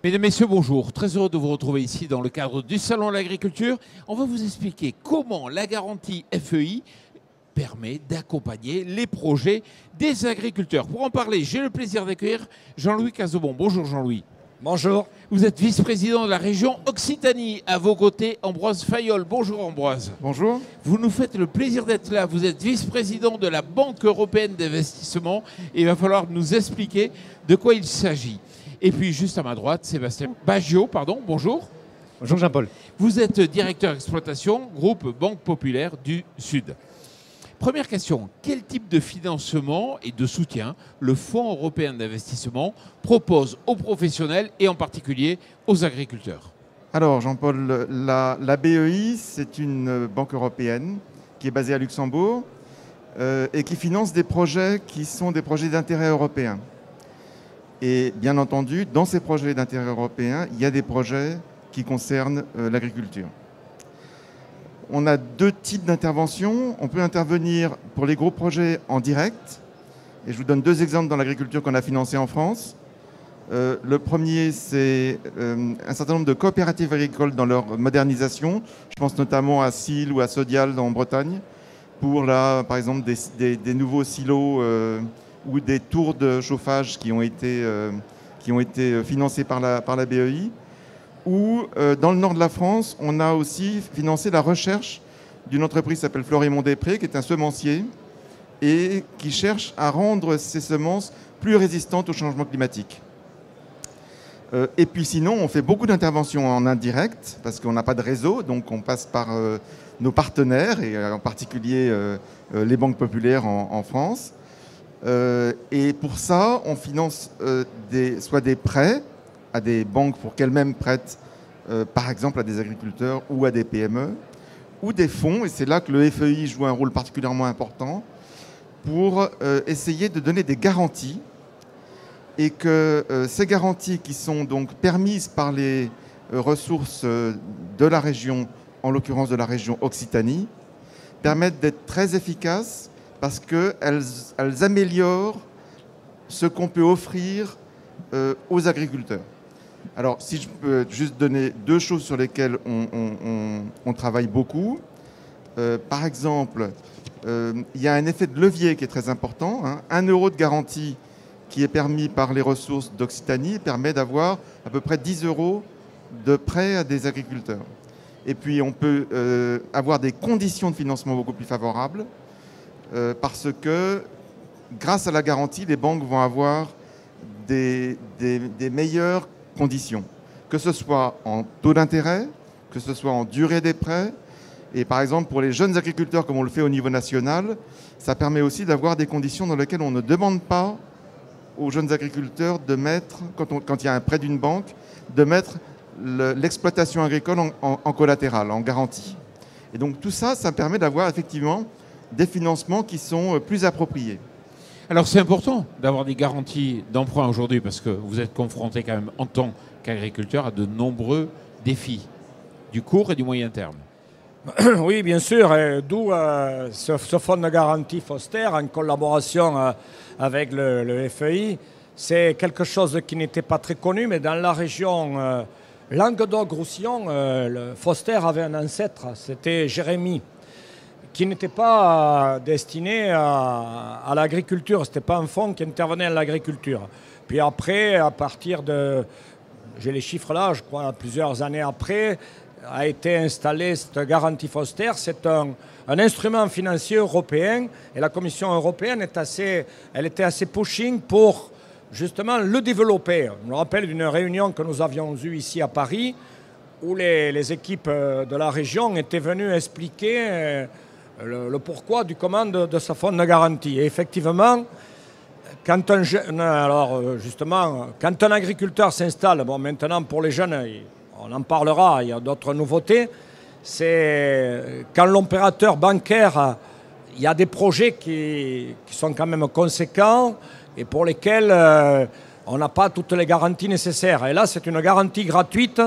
Mesdames, Messieurs, bonjour. Très heureux de vous retrouver ici dans le cadre du Salon de l'Agriculture. On va vous expliquer comment la garantie FEI permet d'accompagner les projets des agriculteurs. Pour en parler, j'ai le plaisir d'accueillir Jean-Louis Cazobon. Bonjour Jean-Louis. Bonjour. Vous êtes vice-président de la région Occitanie. À vos côtés, Ambroise Fayolle. Bonjour Ambroise. Bonjour. Vous nous faites le plaisir d'être là. Vous êtes vice-président de la Banque européenne d'investissement et il va falloir nous expliquer de quoi il s'agit. Et puis juste à ma droite, Sébastien Baggio, bonjour. Bonjour Jean-Paul. Vous êtes directeur exploitation, groupe Banque Populaire du Sud. Première question, quel type de financement et de soutien le Fonds européen d'investissement propose aux professionnels et en particulier aux agriculteurs? Alors Jean-Paul, la BEI, c'est une banque européenne qui est basée à Luxembourg et qui finance des projets qui sont des projets d'intérêt européen. Et bien entendu, dans ces projets d'intérêt européen, il y a des projets qui concernent l'agriculture. On a deux types d'interventions. On peut intervenir pour les gros projets en direct. Et je vous donne deux exemples dans l'agriculture qu'on a financé en France. Le premier, c'est un certain nombre de coopératives agricoles dans leur modernisation. Je pense notamment à Sile ou à Sodial en Bretagne, pour là, par exemple, des nouveaux silos ou des tours de chauffage qui ont été financés par la BEI. Ou dans le nord de la France, on a aussi financé la recherche d'une entreprise qui s'appelle Florimond-Després, qui est un semencier et qui cherche à rendre ses semences plus résistantes au changement climatique. Et puis sinon, on fait beaucoup d'interventions en indirect, parce qu'on n'a pas de réseau, donc on passe par nos partenaires, et en particulier les banques populaires en France. Et pour ça, on finance soit des prêts à des banques pour qu'elles-mêmes prêtent, par exemple, à des agriculteurs ou à des PME, ou des fonds, et c'est là que le FEI joue un rôle particulièrement important, pour essayer de donner des garanties, et que ces garanties qui sont donc permises par les ressources de la région, en l'occurrence de la région Occitanie, permettent d'être très efficaces parce qu'elles améliorent ce qu'on peut offrir aux agriculteurs. Alors, si je peux juste donner deux choses sur lesquelles on travaille beaucoup. Par exemple, il y a un effet de levier qui est très important. 1 euro de garantie qui est permis par les ressources d'Occitanie permet d'avoir à peu près 10 euros de prêt à des agriculteurs. Et puis, on peut avoir des conditions de financement beaucoup plus favorables parce que, grâce à la garantie, les banques vont avoir des meilleures conditions, que ce soit en taux d'intérêt, que ce soit en durée des prêts. Et par exemple, pour les jeunes agriculteurs, comme on le fait au niveau national, ça permet aussi d'avoir des conditions dans lesquelles on ne demande pas aux jeunes agriculteurs de mettre, quand il y a un prêt d'une banque, de mettre l'exploitation agricole en collatéral, en garantie. Et donc tout ça, ça permet d'avoir effectivement des financements qui sont plus appropriés. Alors c'est important d'avoir des garanties d'emprunt aujourd'hui parce que vous êtes confronté quand même en tant qu'agriculteur à de nombreux défis du court et du moyen terme. Oui, bien sûr, d'où ce fonds de garantie Foster en collaboration avec le FEI. C'est quelque chose qui n'était pas très connu, mais dans la région Languedoc-Roussillon, Foster avait un ancêtre, c'était Jérémy, qui n'était pas destiné à l'agriculture. Ce n'était pas un fonds qui intervenait à l'agriculture. Puis après, à partir de, j'ai les chiffres là, je crois plusieurs années après, a été installée cette garantie Foster. C'est un instrument financier européen et la Commission européenne était assez pushing pour justement le développer. Je me rappelle d'une réunion que nous avions eue ici à Paris où les équipes de la région étaient venues expliquer le pourquoi du comment de ce fonds de garantie. Et effectivement, quand un agriculteur s'installe, bon, maintenant pour les jeunes, on en parlera, il y a d'autres nouveautés, c'est quand l'opérateur bancaire, il y a des projets qui sont quand même conséquents et pour lesquels on n'a pas toutes les garanties nécessaires. Et là, c'est une garantie gratuite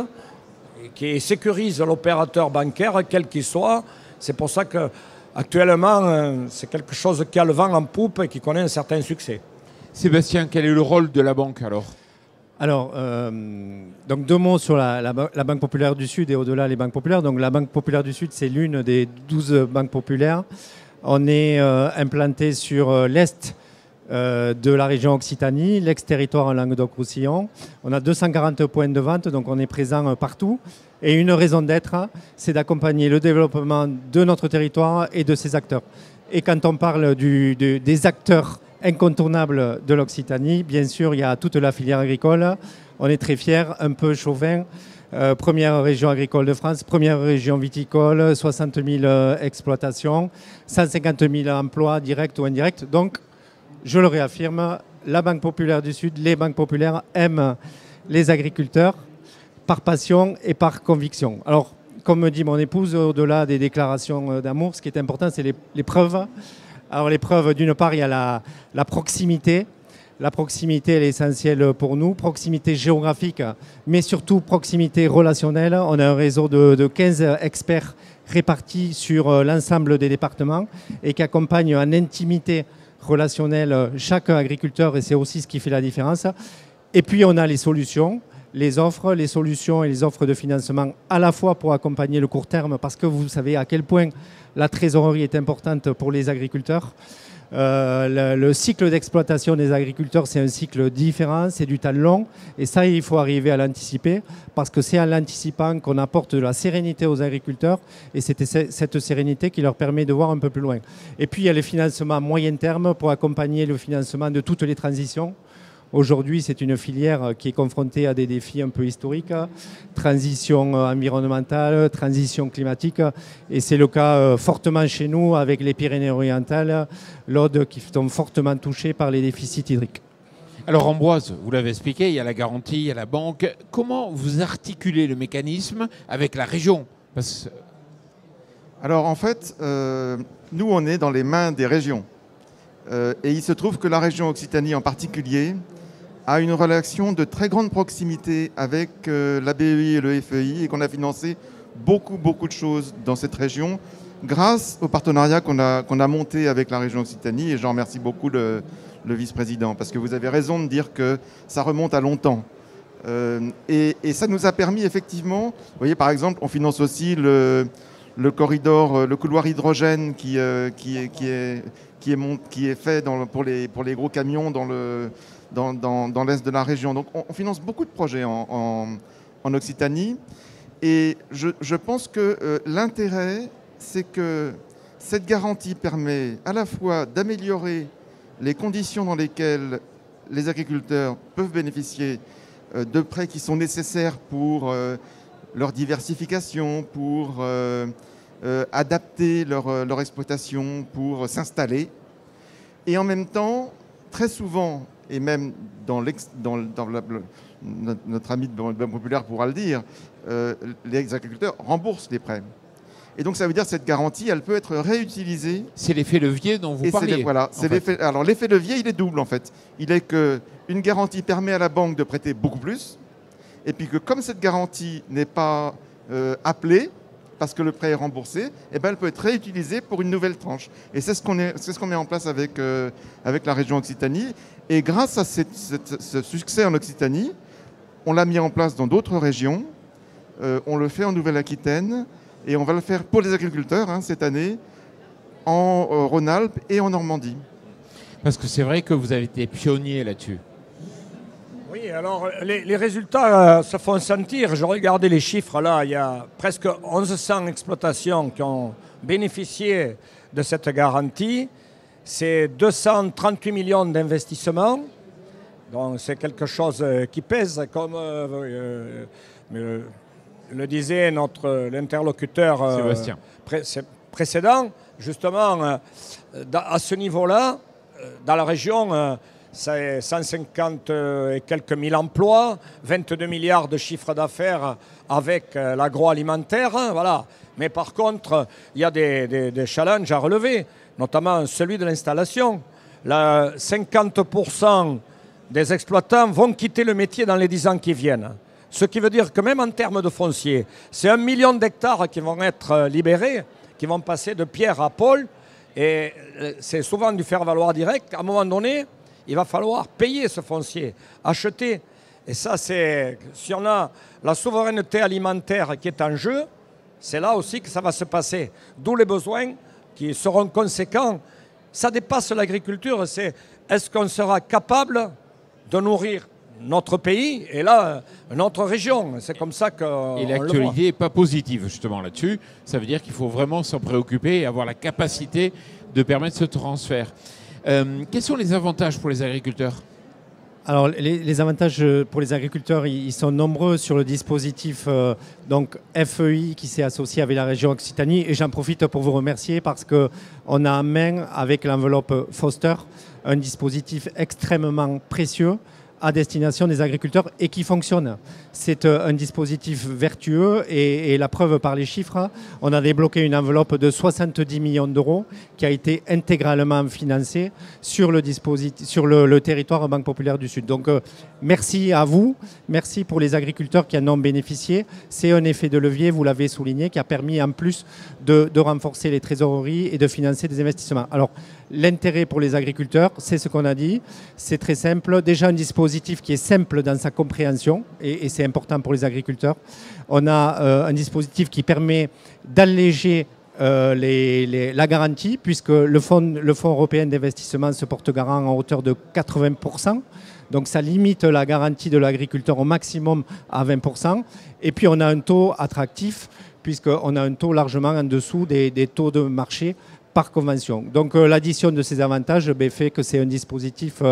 qui sécurise l'opérateur bancaire, quel qu'il soit. C'est pour ça qu'actuellement, c'est quelque chose qui a le vent en poupe et qui connaît un certain succès. Sébastien, quel est le rôle de la banque alors ? Alors, donc 2 mots sur la Banque Populaire du Sud et au-delà les banques populaires. Donc la Banque Populaire du Sud, c'est l'une des 12 banques populaires. On est implanté sur l'est de la région Occitanie, l'ex-territoire en Languedoc-Roussillon. On a 240 points de vente, donc on est présent partout. Et une raison d'être, c'est d'accompagner le développement de notre territoire et de ses acteurs. Et quand on parle des acteurs incontournables de l'Occitanie, bien sûr, il y a toute la filière agricole. On est très fiers, un peu chauvin. Première région agricole de France, première région viticole, 60 000 exploitations, 150 000 emplois directs ou indirects. Donc, je le réaffirme, la Banque Populaire du Sud, les banques populaires aiment les agriculteurs par passion et par conviction. Alors, comme me dit mon épouse, au-delà des déclarations d'amour, ce qui est important, c'est les preuves. Alors, les preuves, d'une part, il y a la proximité. La proximité, elle est essentielle pour nous. Proximité géographique, mais surtout proximité relationnelle. On a un réseau de 15 experts répartis sur l'ensemble des départements et qui accompagnent en intimité relationnelle chaque agriculteur, et c'est aussi ce qui fait la différence. Et puis, on a les solutions, les offres, les solutions et les offres de financement à la fois pour accompagner le court terme, parce que vous savez à quel point la trésorerie est importante pour les agriculteurs. Le cycle d'exploitation des agriculteurs, c'est un cycle différent, c'est du temps long. Et ça, il faut arriver à l'anticiper, parce que c'est en l'anticipant qu'on apporte de la sérénité aux agriculteurs. Et c'est cette sérénité qui leur permet de voir un peu plus loin. Et puis, il y a les financements à moyen terme pour accompagner le financement de toutes les transitions. Aujourd'hui, c'est une filière qui est confrontée à des défis un peu historiques, transition environnementale, transition climatique, et c'est le cas fortement chez nous avec les Pyrénées-Orientales, l'Aude, qui sont fortement touchées par les déficits hydriques. Alors Ambroise, vous l'avez expliqué, il y a la garantie, il y a la banque. Comment vous articulez le mécanisme avec la région? Alors en fait, nous on est dans les mains des régions. Et il se trouve que la région Occitanie en particulier a une relation de très grande proximité avec la BEI et le FEI, et qu'on a financé beaucoup de choses dans cette région grâce au partenariat qu'on a monté avec la région Occitanie, et j'en remercie beaucoup le vice-président, parce que vous avez raison de dire que ça remonte à longtemps. Et ça nous a permis effectivement, vous voyez par exemple, on finance aussi le corridor, le couloir hydrogène qui est fait pour les gros camions dans l'est de la région. Donc on finance beaucoup de projets en Occitanie, et je pense que l'intérêt, c'est que cette garantie permet à la fois d'améliorer les conditions dans lesquelles les agriculteurs peuvent bénéficier de prêts qui sont nécessaires pour leur diversification, pour adapter leur exploitation, pour s'installer. Et en même temps, très souvent, et même notre ami de Banque Populaire pourra le dire, les agriculteurs remboursent les prêts. Et donc ça veut dire que cette garantie, elle peut être réutilisée. C'est l'effet levier dont vous parliez. Voilà, alors l'effet levier, il est double en fait. Il est qu'une garantie permet à la banque de prêter beaucoup plus, et puis que comme cette garantie n'est pas appelée, parce que le prêt est remboursé, eh ben, elle peut être réutilisée pour une nouvelle tranche. Et c'est ce qu'on met en place avec la région Occitanie. Et grâce à ce succès en Occitanie, on l'a mis en place dans d'autres régions. On le fait en Nouvelle-Aquitaine, et on va le faire pour les agriculteurs cette année en Rhône-Alpes et en Normandie. Parce que c'est vrai que vous avez été pionnier là-dessus. Oui, alors les résultats se font sentir. Je regardais les chiffres là, il y a presque 1100 exploitations qui ont bénéficié de cette garantie. C'est 238 millions d'investissements. Donc c'est quelque chose qui pèse, comme le disait l'interlocuteur Sébastien précédent. Justement, à ce niveau-là, dans la région, c'est 150 et quelques mille emplois, 22 milliards de chiffre d'affaires avec l'agroalimentaire. Voilà. Mais par contre, il y a des challenges à relever, notamment celui de l'installation. 50% des exploitants vont quitter le métier dans les 10 ans qui viennent. Ce qui veut dire que même en termes de foncier, c'est 1 million d'hectares qui vont être libérés, qui vont passer de pierre à Paul. Et c'est souvent du faire-valoir direct. À un moment donné, il va falloir payer ce foncier, acheter. Et ça, c'est si on a la souveraineté alimentaire qui est en jeu, c'est là aussi que ça va se passer. D'où les besoins qui seront conséquents. Ça dépasse l'agriculture, c'est est-ce qu'on sera capable de nourrir notre pays et là, notre région. C'est comme ça que. Et l'actualité n'est pas positive justement là-dessus. Ça veut dire qu'il faut vraiment s'en préoccuper et avoir la capacité de permettre ce transfert. Quels sont les avantages pour les agriculteurs ? Alors, les avantages pour les agriculteurs, ils sont nombreux sur le dispositif donc FEI qui s'est associé avec la région Occitanie. Et j'en profite pour vous remercier parce qu'on a en main, avec l'enveloppe Foster, un dispositif extrêmement précieux à destination des agriculteurs et qui fonctionne. C'est un dispositif vertueux et la preuve par les chiffres, on a débloqué une enveloppe de 70 millions d'euros qui a été intégralement financée sur le territoire Banque Populaire du Sud. Donc merci à vous, merci pour les agriculteurs qui en ont bénéficié. C'est un effet de levier, vous l'avez souligné, qui a permis en plus de renforcer les trésoreries et de financer des investissements. Alors l'intérêt pour les agriculteurs, c'est ce qu'on a dit, c'est très simple. Déjà un dispositif qui est simple dans sa compréhension et c'est important pour les agriculteurs. On a un dispositif qui permet d'alléger la garantie puisque le Fonds européen d'investissement se porte garant en hauteur de 80%. Donc ça limite la garantie de l'agriculteur au maximum à 20%. Et puis on a un taux attractif puisqu'on a un taux largement en dessous des taux de marché par convention. Donc l'addition de ces avantages fait que c'est un dispositif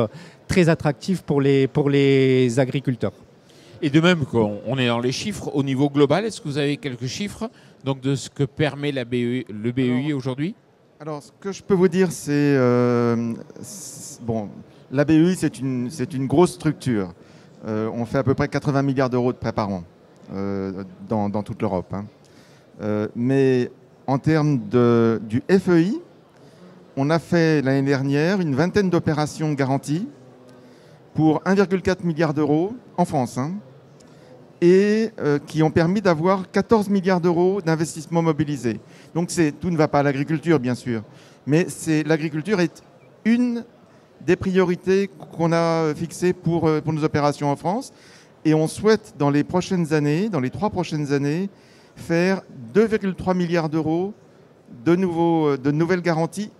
très attractif pour les agriculteurs. Et de même qu'on est dans les chiffres, au niveau global, est-ce que vous avez quelques chiffres donc, de ce que permet le BEI aujourd'hui ? Alors, ce que je peux vous dire, c'est... bon, la BEI, c'est une grosse structure. On fait à peu près 80 milliards d'euros de prêts par an dans toute l'Europe. Hein. Mais en termes du FEI, on a fait l'année dernière une vingtaine d'opérations garanties pour 1,4 milliard d'euros en France, hein, et qui ont permis d'avoir 14 milliards d'euros d'investissements mobilisés. Donc tout ne va pas à l'agriculture, bien sûr, mais l'agriculture est une des priorités qu'on a fixées pour nos opérations en France. Et on souhaite, dans les 3 prochaines années, faire 2,3 milliards d'euros de nouvelles garanties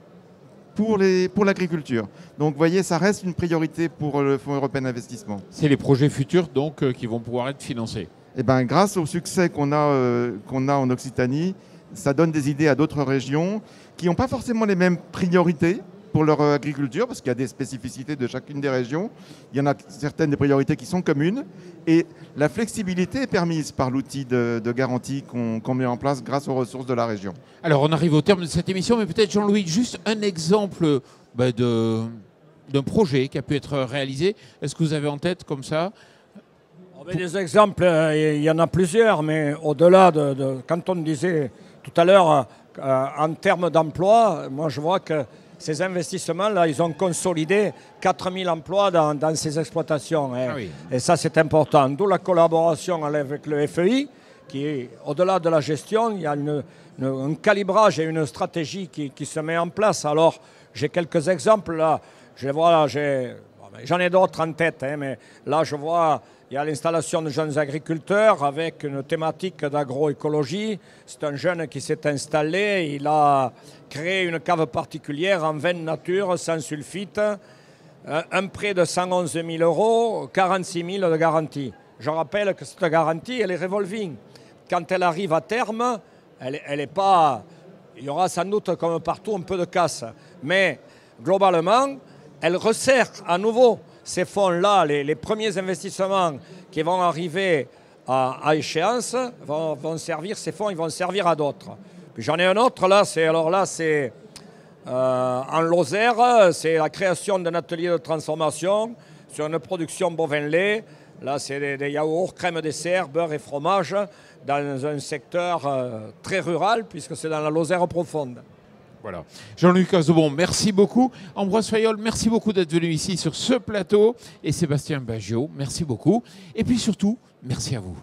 pour l'agriculture. Donc vous voyez, ça reste une priorité pour le Fonds européen d'investissement. C'est les projets futurs donc qui vont pouvoir être financés. Et ben, grâce au succès qu'on a en Occitanie, ça donne des idées à d'autres régions qui n'ont pas forcément les mêmes priorités pour leur agriculture, parce qu'il y a des spécificités de chacune des régions. Il y en a certaines des priorités qui sont communes. Et la flexibilité est permise par l'outil de garantie qu'on met en place grâce aux ressources de la région. Alors, on arrive au terme de cette émission, mais peut-être, Jean-Louis, juste un exemple d'un projet qui a pu être réalisé. Est-ce que vous avez en tête comme ça ? Des exemples, il y en a plusieurs, mais au-delà quand on disait tout à l'heure, en termes d'emploi, moi je vois que ces investissements-là, ils ont consolidé 4000 emplois dans ces exploitations. Hein. Ah oui. Et ça, c'est important. D'où la collaboration avec le FEI, qui est, au-delà de la gestion, il y a un calibrage et une stratégie qui se met en place. Alors, j'ai quelques exemples là. J'en ai d'autres en tête, hein, mais là, je vois... Il y a l'installation de jeunes agriculteurs avec une thématique d'agroécologie. C'est un jeune qui s'est installé, il a créé une cave particulière en vin nature, sans sulfite, un prêt de 111 000 euros, 46 000 de garantie. Je rappelle que cette garantie, elle est revolving. Quand elle arrive à terme, elle est pas... Il y aura sans doute, comme partout, un peu de casse. Mais globalement, elle resserre à nouveau ces fonds-là, les premiers investissements qui vont arriver à échéance, vont servir, ces fonds, ils vont servir à d'autres. Puis j'en ai un autre, là, c'est en Lozère, c'est la création d'un atelier de transformation sur une production bovin-lait. Là, c'est des yaourts, crème dessert, beurre et fromage, dans un secteur très rural, puisque c'est dans la Lozère profonde. Voilà. Jean-Luc Cazobon, merci beaucoup. Ambroise Fayol, merci beaucoup d'être venu ici sur ce plateau. Et Sébastien Baggio, merci beaucoup. Et puis surtout, merci à vous.